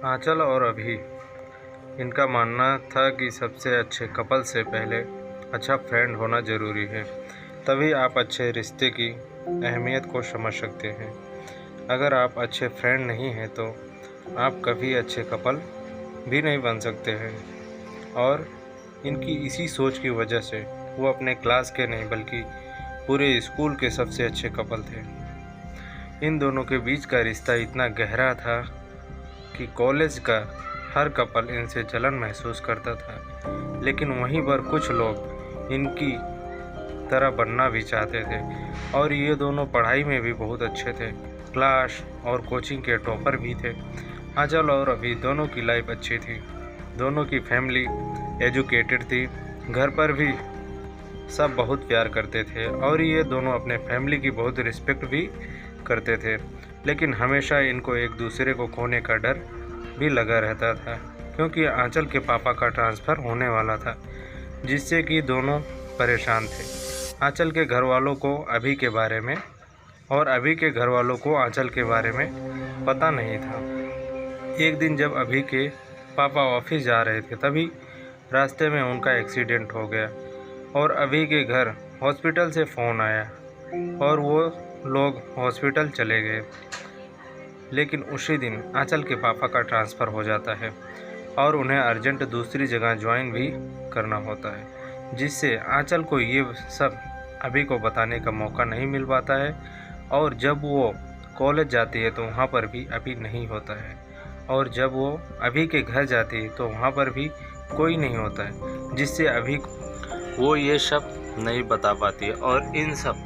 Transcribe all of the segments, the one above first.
आंचल और अभी इनका मानना था कि सबसे अच्छे कपल से पहले अच्छा फ्रेंड होना ज़रूरी है, तभी आप अच्छे रिश्ते की अहमियत को समझ सकते हैं। अगर आप अच्छे फ्रेंड नहीं हैं तो आप कभी अच्छे कपल भी नहीं बन सकते हैं। और इनकी इसी सोच की वजह से वो अपने क्लास के नहीं बल्कि पूरे स्कूल के सबसे अच्छे कपल थे। इन दोनों के बीच का रिश्ता इतना गहरा था कि कॉलेज का हर कपल इनसे जलन महसूस करता था, लेकिन वहीं पर कुछ लोग इनकी तरह बनना भी चाहते थे। और ये दोनों पढ़ाई में भी बहुत अच्छे थे, क्लास और कोचिंग के टॉपर भी थे। आंचल और अभी दोनों की लाइफ अच्छी थी, दोनों की फैमिली एजुकेटेड थी, घर पर भी सब बहुत प्यार करते थे और ये दोनों अपने फैमिली की बहुत रिस्पेक्ट भी करते थे। लेकिन हमेशा इनको एक दूसरे को खोने का डर भी लगा रहता था, क्योंकि आंचल के पापा का ट्रांसफ़र होने वाला था, जिससे कि दोनों परेशान थे। आंचल के घर वालों को अभी के बारे में और अभी के घर वालों को आंचल के बारे में पता नहीं था। एक दिन जब अभी के पापा ऑफिस जा रहे थे, तभी रास्ते में उनका एक्सीडेंट हो गया और अभी के घर हॉस्पिटल से फ़ोन आया और वो लोग हॉस्पिटल चले गए। लेकिन उसी दिन आंचल के पापा का ट्रांसफ़र हो जाता है और उन्हें अर्जेंट दूसरी जगह ज्वाइन भी करना होता है, जिससे आंचल को ये सब अभी को बताने का मौका नहीं मिल पाता है। और जब वो कॉलेज जाती है तो वहाँ पर भी अभी नहीं होता है, और जब वो अभी के घर जाती है तो वहाँ पर भी कोई नहीं होता है, जिससे अभी वो ये सब नहीं बता पाती है। और इन सब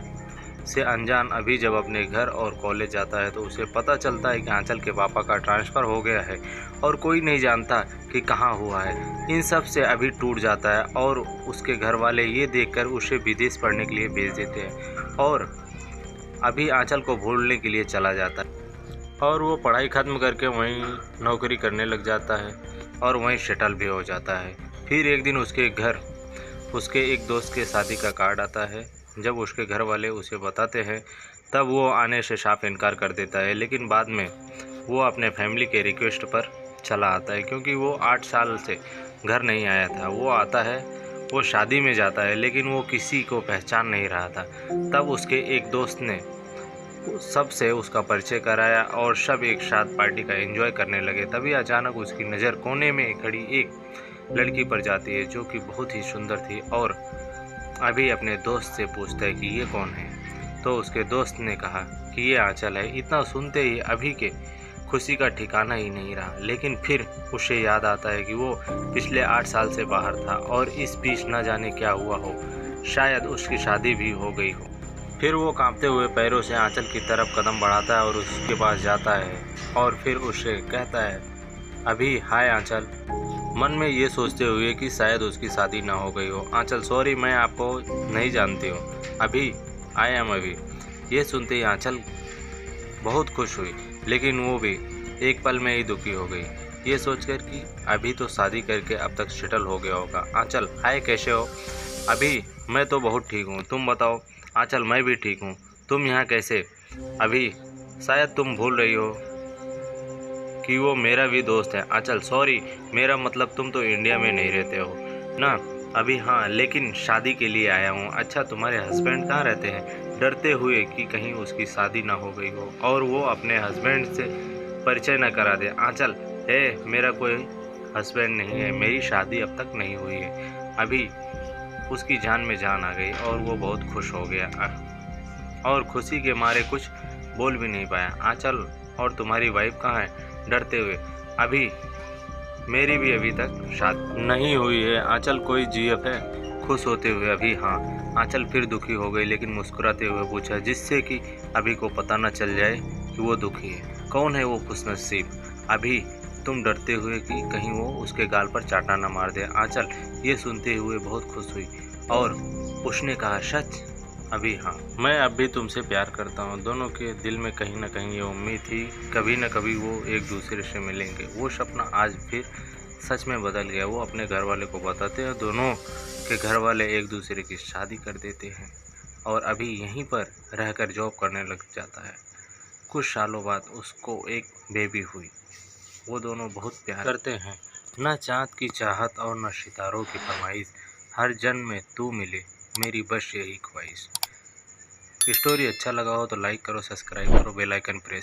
से अनजान अभी जब अपने घर और कॉलेज जाता है तो उसे पता चलता है कि आंचल के पापा का ट्रांसफ़र हो गया है और कोई नहीं जानता कि कहाँ हुआ है। इन सब से अभी टूट जाता है और उसके घर वाले ये देखकर उसे विदेश पढ़ने के लिए भेज देते हैं और अभी आंचल को भूलने के लिए चला जाता है और वो पढ़ाई ख़त्म करके वहीं नौकरी करने लग जाता है और वहीं सेटल भी हो जाता है। फिर एक दिन उसके घर उसके एक दोस्त के शादी का कार्ड आता है। जब उसके घर वाले उसे बताते हैं तब वो आने से साफ इनकार कर देता है, लेकिन बाद में वो अपने फैमिली के रिक्वेस्ट पर चला आता है, क्योंकि वो 8 साल से घर नहीं आया था। वो आता है, वो शादी में जाता है, लेकिन वो किसी को पहचान नहीं रहा था। तब उसके एक दोस्त ने सबसे उसका परिचय कराया और सब एक साथ पार्टी का एंजॉय करने लगे। तभी अचानक उसकी नज़र कोने में खड़ी एक लड़की पर जाती है, जो कि बहुत ही सुंदर थी। और अभी अपने दोस्त से पूछता है कि ये कौन है, तो उसके दोस्त ने कहा कि ये आंचल है। इतना सुनते ही अभी के खुशी का ठिकाना ही नहीं रहा, लेकिन फिर उसे याद आता है कि वो पिछले 8 साल से बाहर था और इस बीच न जाने क्या हुआ हो, शायद उसकी शादी भी हो गई हो। फिर वो कांपते हुए पैरों से आंचल की तरफ कदम बढ़ाता है और उसके पास जाता है और फिर उसे कहता है, अभी हाय आंचल, मन में ये सोचते हुए कि शायद उसकी शादी ना हो गई हो। आंचल, सॉरी, मैं आपको नहीं जानती हूँ। अभी, आई एम अभी। ये सुनते ही आंचल बहुत खुश हुई, लेकिन वो भी एक पल में ही दुखी हो गई, ये सोचकर कि अभी तो शादी करके अब तक सेटल हो गया होगा। आंचल, हाय, कैसे हो? अभी, मैं तो बहुत ठीक हूँ, तुम बताओ? आंचल, मैं भी ठीक हूँ, तुम यहाँ कैसे? अभी, शायद तुम भूल रही हो कि वो मेरा भी दोस्त है। आंचल, सॉरी, मेरा मतलब तुम तो इंडिया में नहीं रहते हो ना? अभी, हाँ, लेकिन शादी के लिए आया हूँ। अच्छा, तुम्हारे हस्बैंड कहाँ रहते हैं? डरते हुए कि कहीं उसकी शादी ना हो गई हो और वो अपने हस्बैंड से परिचय न करा दे। आंचल, मेरा कोई हस्बैंड नहीं है, मेरी शादी अब तक नहीं हुई है। अभी उसकी जान में जान आ गई और वो बहुत खुश हो गया और खुशी के मारे कुछ बोल भी नहीं पाया। आंचल, और तुम्हारी वाइफ कहाँ है? डरते हुए, अभी, मेरी भी अभी तक शादी नहीं हुई है। आंचल, कोई जीएफ है? खुश होते हुए, अभी, हाँ। आंचल फिर दुखी हो गई, लेकिन मुस्कुराते हुए पूछा, जिससे कि अभी को पता न चल जाए कि वो दुखी है। कौन है वो खुशनसीब? अभी, तुम डरते हुए कि कहीं वो उसके गाल पर चाटा न मार दे। आंचल ये सुनते हुए बहुत खुश हुई और उसने कहा, सच? अभी, हाँ, मैं अब भी तुमसे प्यार करता हूँ। दोनों के दिल में कहीं ना कहीं ये उम्मीद थी, कभी न कभी वो एक दूसरे से मिलेंगे। वो सपना आज फिर सच में बदल गया। वो अपने घर वाले को बताते हैं, दोनों के घर वाले एक दूसरे की शादी कर देते हैं और अभी यहीं पर रहकर जॉब करने लग जाता है। कुछ सालों बाद उसको एक बेबी हुई वो दोनों बहुत प्यार करते हैं। न चाँद की चाहत और न सितारों की फरमाइश, हर जन्म में तू मिले मेरी बस यही ख्वाहिश। स्टोरी अच्छा लगा हो तो लाइक करो, सब्सक्राइब करो, बेल आइकन प्रेस